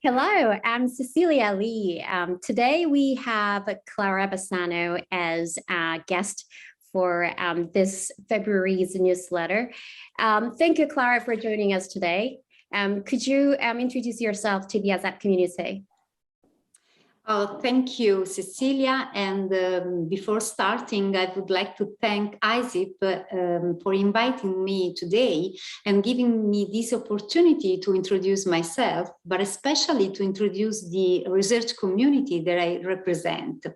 Hello, I'm Cecilia Lee. Today we have Clara Bassano as a guest for this February's newsletter. Thank you, Clara, for joining us today. Could you introduce yourself to the ISSIP community? Thank you, Cecilia. And before starting, I would like to thank ISSIP for inviting me today and giving me this opportunity to introduce myself, but especially to introduce the research community that I represent.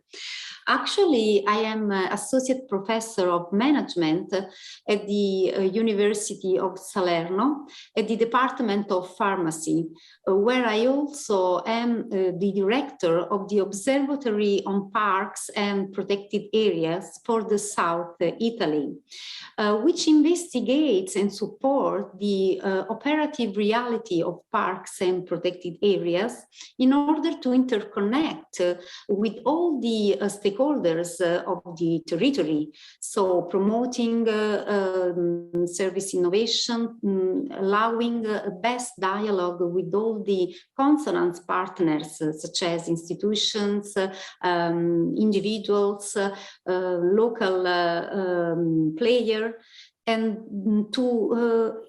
Actually, I am Associate Professor of Management at the University of Salerno at the Department of Pharmacy, where I also am the Director of the Observatory on Parks and Protected Areas for the South Italy, which investigates and supports the operative reality of parks and protected areas in order to interconnect with all the stakeholders of the territory. So promoting service innovation, allowing best dialogue with all the consonance partners, such as institutions, individuals, local player, and to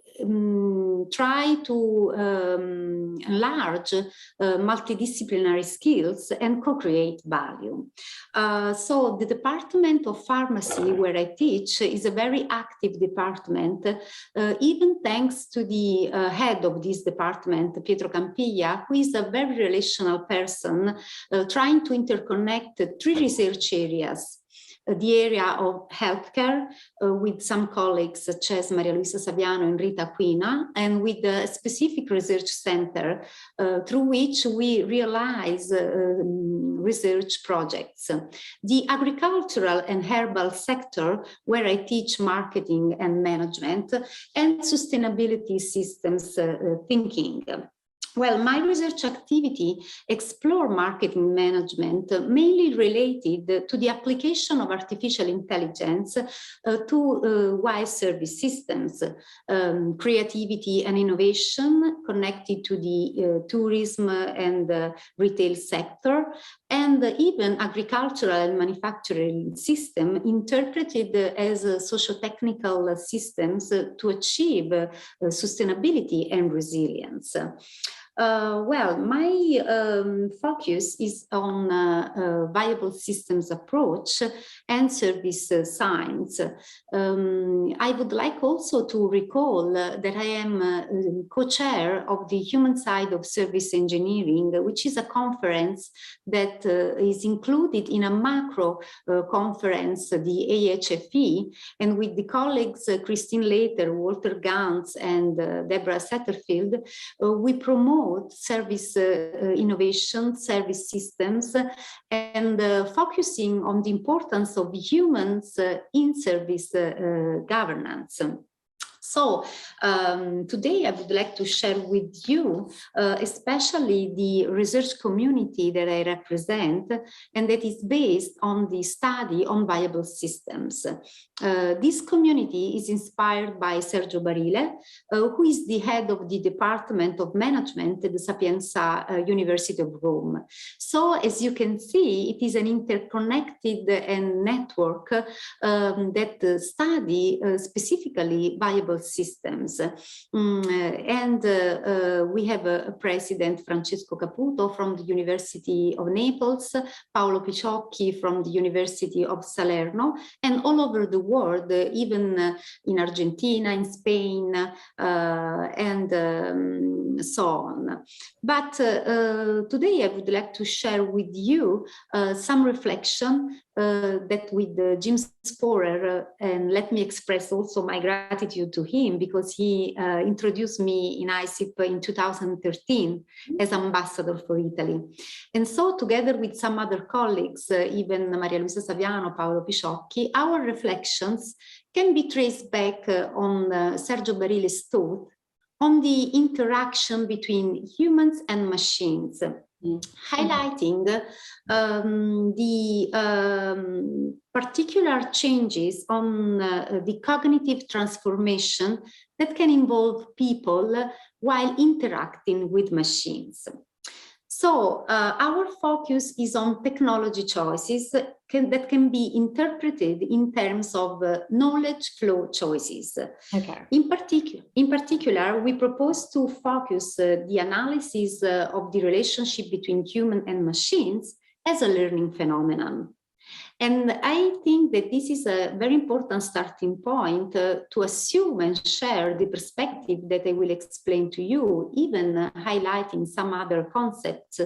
try to enlarge multidisciplinary skills and co-create value. So the Department of Pharmacy, where I teach, is a very active department, even thanks to the head of this department, Pietro Campiglia, who is a very relational person, trying to interconnect three research areas. The area of healthcare with some colleagues such as Maria Luisa Saviano and Rita Quina, and with a specific research center through which we realize research projects. The agricultural and herbal sector, where I teach marketing and management, and sustainability systems thinking. Well, my research activity explores marketing management, mainly related to the application of artificial intelligence to wide service systems, creativity and innovation connected to the tourism and retail sector, and even agricultural and manufacturing system interpreted as socio-technical systems to achieve sustainability and resilience. Well, my focus is on viable systems approach and service science. I would like also to recall that I am co-chair of the Human Side of Service Engineering, which is a conference that is included in a macro conference, the AHFE, and with the colleagues Christine Later, Walter Gantz, and Deborah Satterfield, we promote service innovation, service systems, and focusing on the importance of humans in service governance. So today I would like to share with you, especially the research community that I represent, and that is based on the study on viable systems. This community is inspired by Sergio Barile, who is the head of the Department of Management at the Sapienza University of Rome. So as you can see, it is an interconnected and network that study specifically viable systems. And we have a president, Francesco Caputo, from the University of Naples, Paolo Picciocchi from the University of Salerno, and all over the world, even in Argentina, in Spain, and so on. But today I would like to share with you some reflection that with Jim Sporer, and let me express also my gratitude to him because he introduced me in ISSIP in 2013 as ambassador for Italy. And so together with some other colleagues, even Maria Luisa Saviano, Paolo Picciocchi, our reflections can be traced back on Sergio Barile's thought on the interaction between humans and machines, highlighting the particular changes on the cognitive transformation that can involve people while interacting with machines. So our focus is on technology choices that can be interpreted in terms of knowledge flow choices. Okay. In particular, we propose to focus the analysis of the relationship between human and machines as a learning phenomenon. And I think that this is a very important starting point to assume and share the perspective that I will explain to you, even highlighting some other concepts,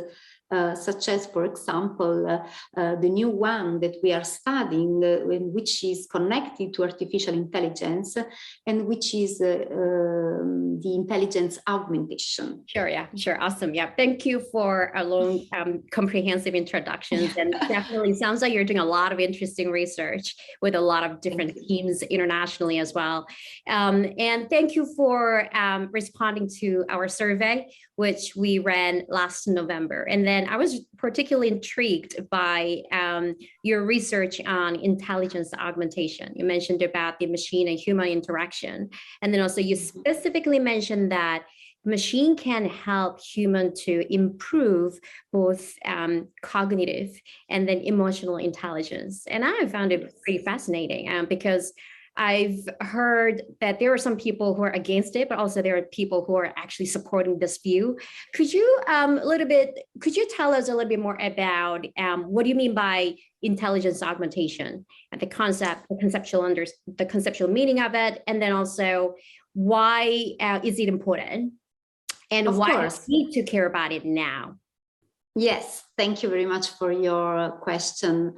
such as, for example, the new one that we are studying, which is connected to artificial intelligence, and which is the intelligence augmentation. Sure, yeah, sure, awesome. Yeah, thank you for a long, comprehensive introductions, and definitely sounds like you're doing a lot of interesting research with a lot of different teams internationally as well. And thank you for responding to our survey, which we ran last November. And then I was particularly intrigued by your research on intelligence augmentation. You mentioned about the machine and human interaction, and then also you specifically mentioned that machine can help human to improve both cognitive and then emotional intelligence. And I found it pretty fascinating because I've heard that there are some people who are against it, but also there are people who are actually supporting this view. Could you could you tell us a little bit more about what do you mean by intelligence augmentation and the conceptual meaning of it, and then also why is it important? And why do we need to care about it now? Yes, thank you very much for your question.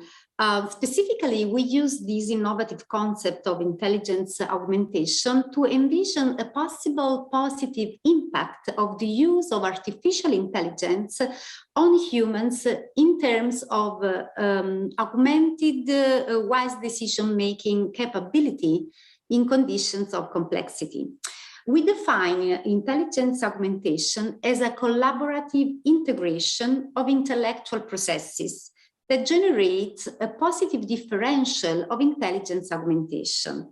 Specifically, we use this innovative concept of intelligence augmentation to envision a possible positive impact of the use of artificial intelligence on humans in terms of augmented wise decision-making capability in conditions of complexity. We define intelligence augmentation as a collaborative integration of intellectual processes that generates a positive differential of intelligence augmentation.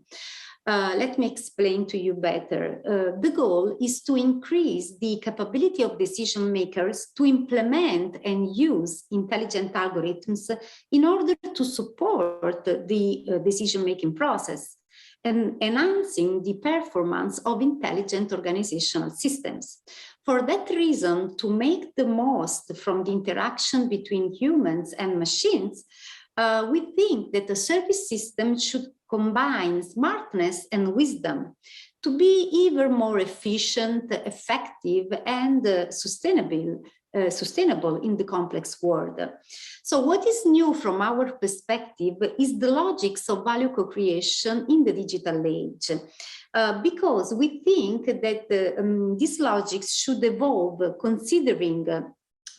Let me explain to you better. The goal is to increase the capability of decision makers to implement and use intelligent algorithms in order to support the decision-making process and enhancing the performance of intelligent organizational systems. For that reason, to make the most from the interaction between humans and machines, we think that the service system should combine smartness and wisdom to be even more efficient, effective, and sustainable in the complex world. So what is new from our perspective is the logics of value co-creation in the digital age. Because we think that these logics should evolve considering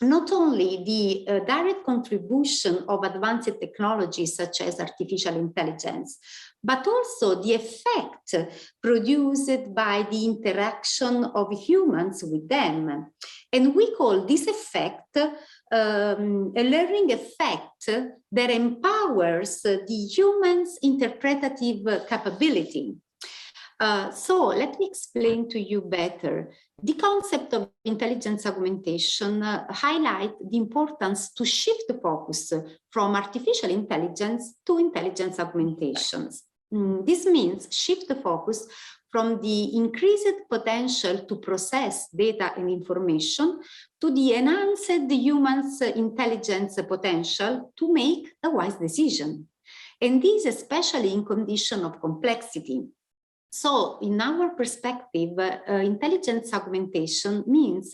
not only the direct contribution of advanced technologies such as artificial intelligence, but also the effect produced by the interaction of humans with them. And we call this effect a learning effect that empowers the human's interpretative capability. So let me explain to you better. The concept of intelligence augmentation highlights the importance to shift the focus from artificial intelligence to intelligence augmentations. This means shift the focus from the increased potential to process data and information to the enhanced human's intelligence potential to make a wise decision. And this especially in condition of complexity. So in our perspective, intelligence augmentation means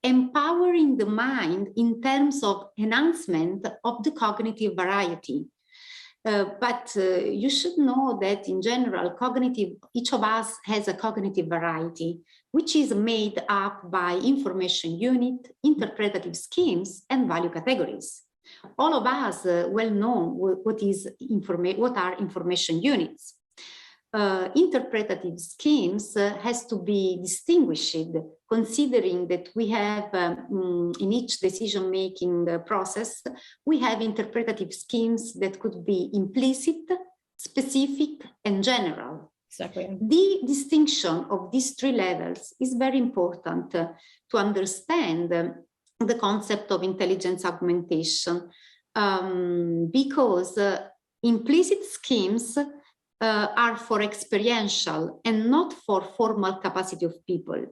empowering the mind in terms of enhancement of the cognitive variety. But you should know that in general, each of us has a cognitive variety, which is made up by information unit, interpretative schemes, and value categories. All of us well know what are information units. Interpretative schemes has to be distinguished, considering that we have in each decision-making process, we have interpretative schemes that could be implicit, specific, and general. Exactly. The distinction of these three levels is very important to understand the concept of intelligence augmentation, because implicit schemes are for experiential and not for formal capacity of people.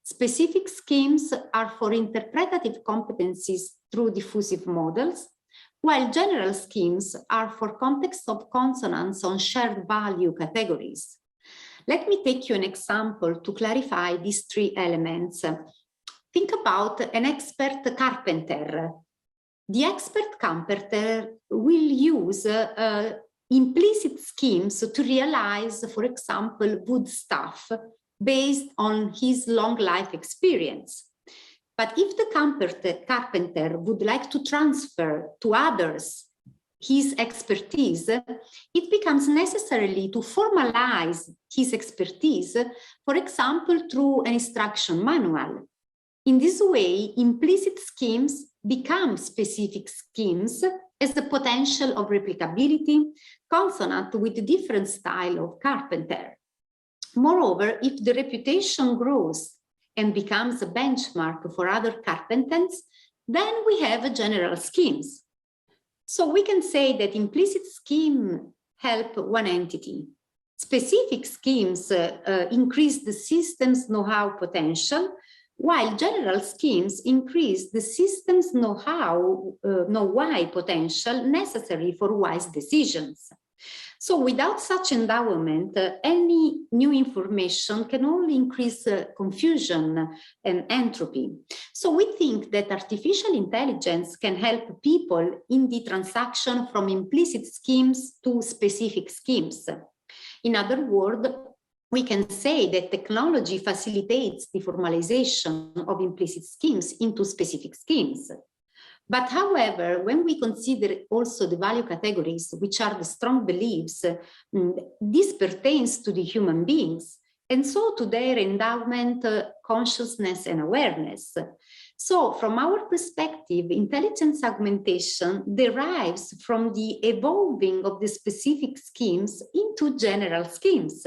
Specific schemes are for interpretative competencies through diffusive models, while general schemes are for context of consonance on shared value categories. Let me take you an example to clarify these three elements. Think about an expert carpenter. The expert carpenter will use implicit schemes to realize, for example, wood stuff based on his long life experience. But if the carpenter would like to transfer to others his expertise, it becomes necessary to formalize his expertise, for example, through an instruction manual. In this way, implicit schemes become specific schemes as the potential of replicability consonant with the different style of carpenter. Moreover, if the reputation grows and becomes a benchmark for other carpenters, then we have general schemes. So we can say that implicit schemes help one entity. Specific schemes increase the system's know-how potential, while general schemes increase the system's know-why potential necessary for wise decisions. So without such endowment, any new information can only increase confusion and entropy. So we think that artificial intelligence can help people in the transaction from implicit schemes to specific schemes. In other words, we can say that technology facilitates the formalization of implicit schemes into specific schemes. But however, when we consider also the value categories, which are the strong beliefs, this pertains to the human beings, and so to their endowment, consciousness, and awareness. So from our perspective, intelligence augmentation derives from the evolving of the specific schemes into general schemes,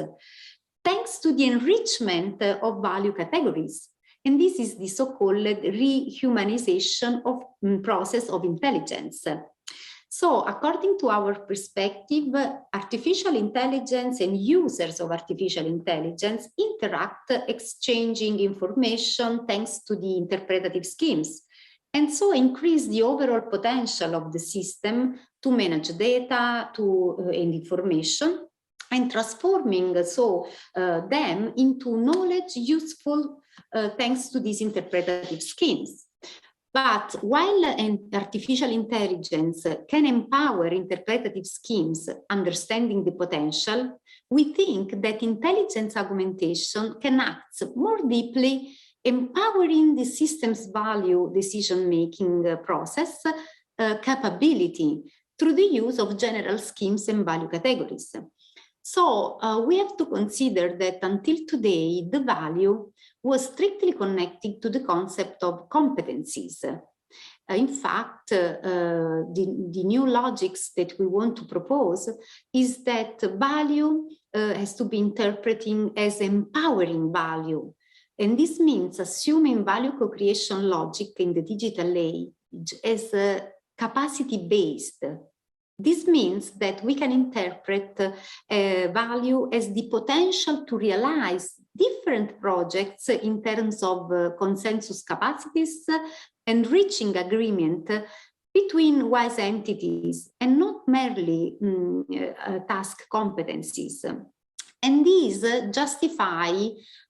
thanks to the enrichment of value categories. And this is the so-called rehumanization of process of intelligence. So according to our perspective, artificial intelligence and users of artificial intelligence interact, exchanging information thanks to the interpretative schemes, and so increase the overall potential of the system to manage data and information, and transforming them into knowledge useful thanks to these interpretative schemes. But while artificial intelligence can empower interpretative schemes, understanding the potential, we think that intelligence augmentation can act more deeply, empowering the system's value decision-making process capability through the use of general schemes and value categories. So we have to consider that until today, the value was strictly connected to the concept of competencies. In fact, the new logics that we want to propose is that value has to be interpreted as empowering value. And this means assuming value co-creation logic in the digital age as capacity-based. This means that we can interpret value as the potential to realize different projects in terms of consensus capacities and reaching agreement between wise entities and not merely task competencies. And these justify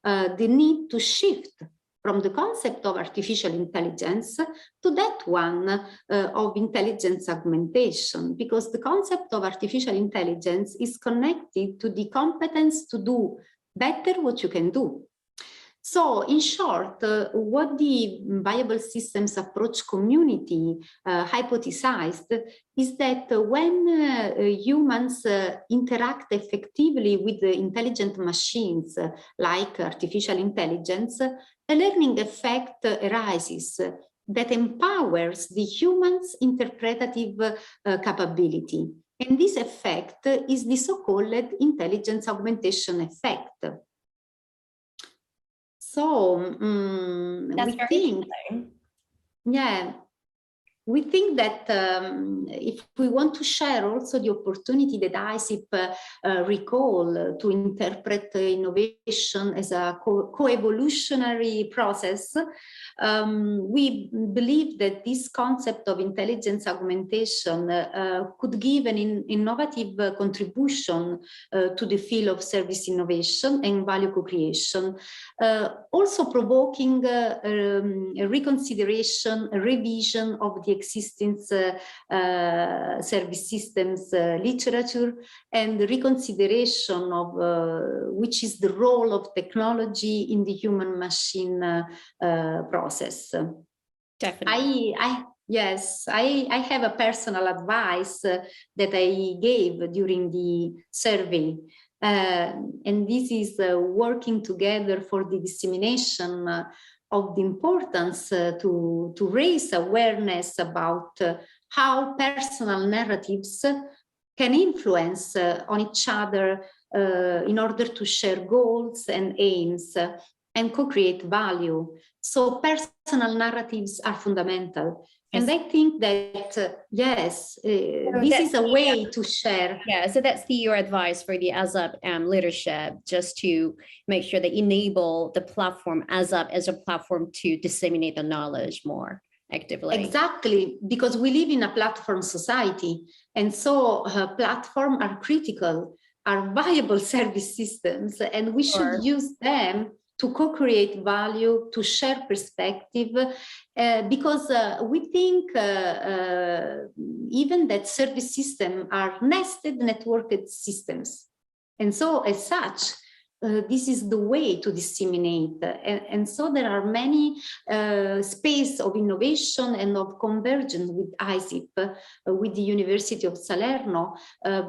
the need to shift from the concept of artificial intelligence to that one of intelligence augmentation, because the concept of artificial intelligence is connected to the competence to do better what you can do. So in short, what the viable systems approach community hypothesized is that when humans interact effectively with the intelligent machines like artificial intelligence, a learning effect arises that empowers the human's interpretative capability. And this effect is the so-called intelligence augmentation effect. So that's we very think, interesting. Yeah. We think that if we want to share also the opportunity that ISSIP recall to interpret innovation as a co-evolutionary process, we believe that this concept of intelligence augmentation could give an innovative contribution to the field of service innovation and value co-creation, also provoking a reconsideration, a revision of the existing service systems literature, and the reconsideration of which is the role of technology in the human-machine process. Definitely. Yes, I have a personal advice that I gave during the survey. And this is working together for the dissemination of the importance to raise awareness about how personal narratives can influence on each other in order to share goals and aims and co-create value. So personal narratives are fundamental. And I think that, yes, this is a way to share. Yeah, so that's your advice for the ISSIP leadership, just to make sure they enable the platform ISSIP as a platform to disseminate the knowledge more actively. Exactly, because we live in a platform society. And so platforms are critical, are viable service systems, and we should use them to co-create value, to share perspective, because we think even that service systems are nested networked systems. And so as such, this is the way to disseminate. And so there are many space of innovation and of convergence with ISSIP, with the University of Salerno,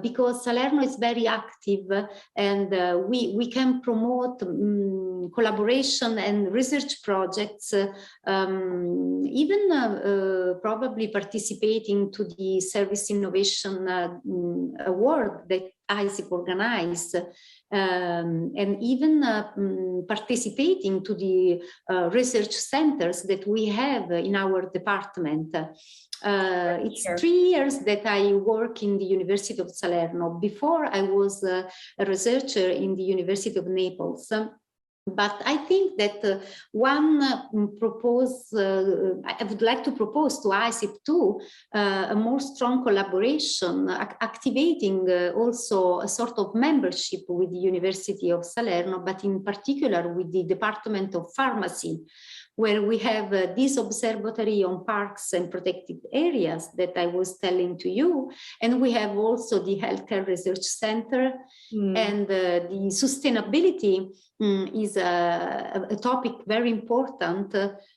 because Salerno is very active, and we can promote collaboration and research projects, even probably participating to the Service Innovation Award that ISSIP organized. And even participating to the research centers that we have in our department. It's 3 years that I work in the University of Salerno. Before, I was a researcher in the University of Naples. But I think that I would like to propose to ISSIP too a more strong collaboration, activating also a sort of membership with the University of Salerno, but in particular with the Department of Pharmacy, where we have this observatory on parks and protected areas that I was telling to you. And we have also the Healthcare Research Center, and the sustainability is a topic very important.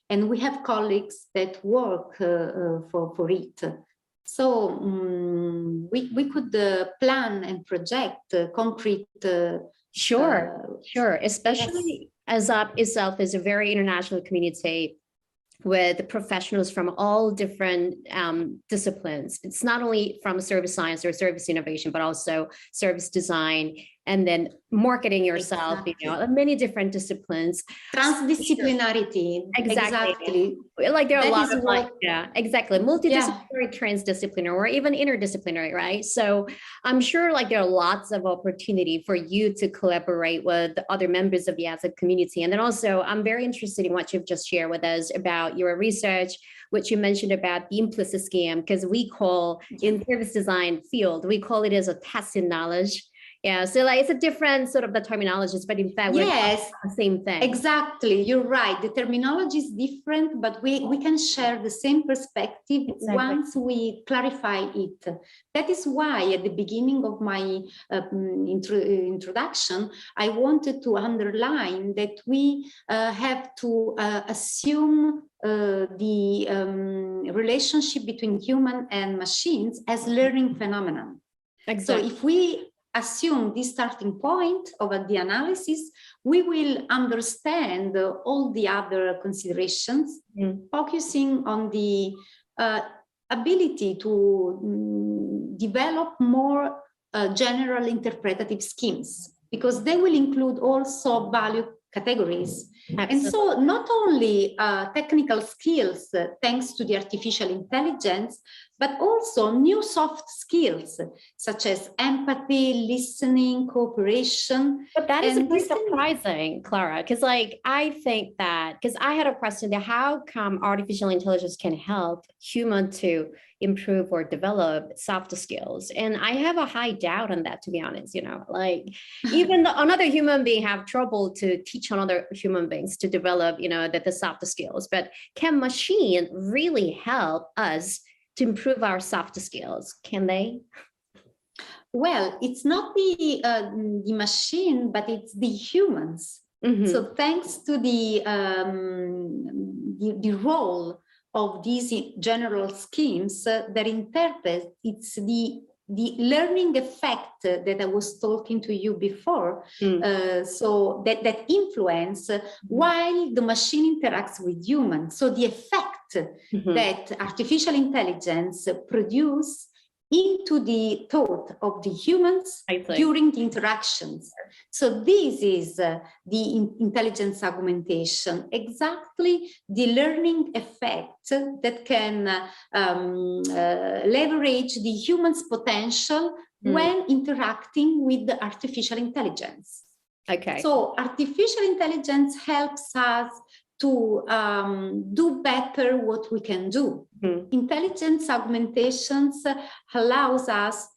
And we have colleagues that work for it. So we could plan and project concrete. Sure, especially ISSIP itself is a very international community with professionals from all different disciplines. It's not only from service science or service innovation, but also service design, and then marketing yourself, you know, many different disciplines. Transdisciplinarity. Exactly. Like there are a lot of exactly. Multidisciplinary, transdisciplinary, or even interdisciplinary, right? So I'm sure like there are lots of opportunity for you to collaborate with other members of the ISSIP community. And then also I'm very interested in what you've just shared with us about your research, which you mentioned about the implicit scheme, because we call in service design field, we call it as a tacit knowledge. Yeah, so like it's a different sort of the terminologies, but in fact, we're the same thing. Exactly, you're right. The terminology is different, but we can share the same perspective once we clarify it. That is why at the beginning of my introduction, I wanted to underline that we have to assume the relationship between human and machines as learning phenomenon. So if we assume this starting point of the analysis, we will understand all the other considerations, focusing on the ability to develop more general interpretative schemes, because they will include also value categories. Absolutely. And so not only technical skills, thanks to the artificial intelligence, but also new soft skills, such as empathy, listening, cooperation. But that is a And bit this can- surprising, Clara, because like I think that, because I had a question that how come artificial intelligence can help human to improve or develop soft skills? And I have a high doubt on that, to be honest, like even another human being have trouble to teach another human beings to develop, the soft skills, but can machine really help us to improve our soft skills? Can they? Well, it's not the machine, but it's the humans. Mm-hmm. So thanks to the role of these general schemes that interpret, it's the learning effect that I was talking to you before. So that influence while the machine interacts with humans. So the effect that artificial intelligence produce into the thought of the humans during the interactions. So this is the intelligence augmentation, exactly the learning effect that can leverage the human's potential when interacting with the artificial intelligence. Okay. So artificial intelligence helps us to do better what we can do. Intelligence augmentations allows us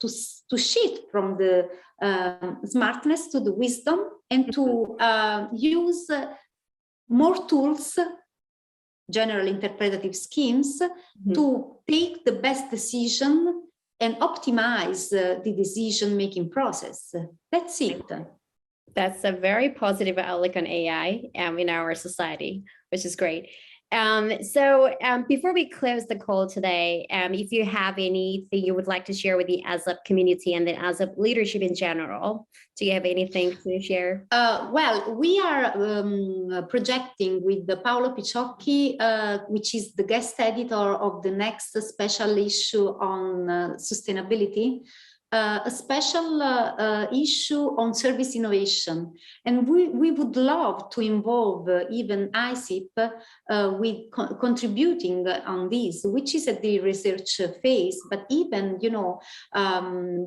to shift from the smartness to the wisdom and to use more tools, general interpretative schemes, to take the best decision and optimize the decision-making process. That's it. That's a very positive outlook on AI in our society, which is great. So before we close the call today, if you have anything you would like to share with the ISSIP community and the ISSIP leadership in general, do you have anything to share? Well, we are projecting with the Paolo Picciocchi, which is the guest editor of the next special issue on sustainability, a special issue on service innovation. And we would love to involve even ISSIP with contributing on this, which is at the research phase, but even,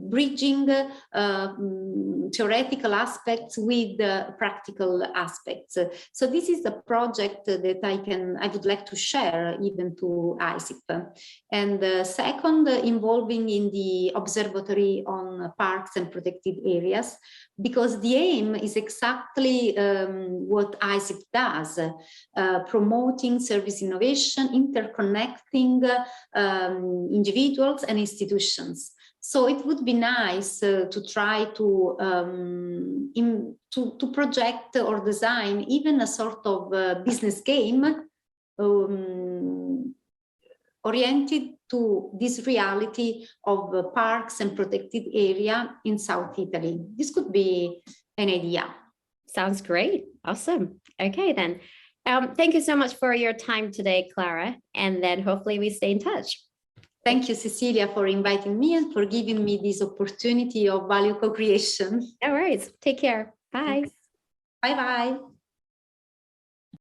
bridging theoretical aspects with practical aspects. So this is a project that I would like to share even to ISSIP. And second, involving in the observatory on parks and protected areas, because the aim is exactly what ISSIP does, promoting service innovation, interconnecting individuals and institutions. So it would be nice to try to project or design even a sort of business game oriented to this reality of parks and protected area in South Italy. This could be an idea. Sounds great. Awesome. Okay, then. Thank you so much for your time today, Clara. And then hopefully we stay in touch. Thank you, Cecilia, for inviting me and for giving me this opportunity of value co-creation. No worries. Take care. Bye. Bye-bye.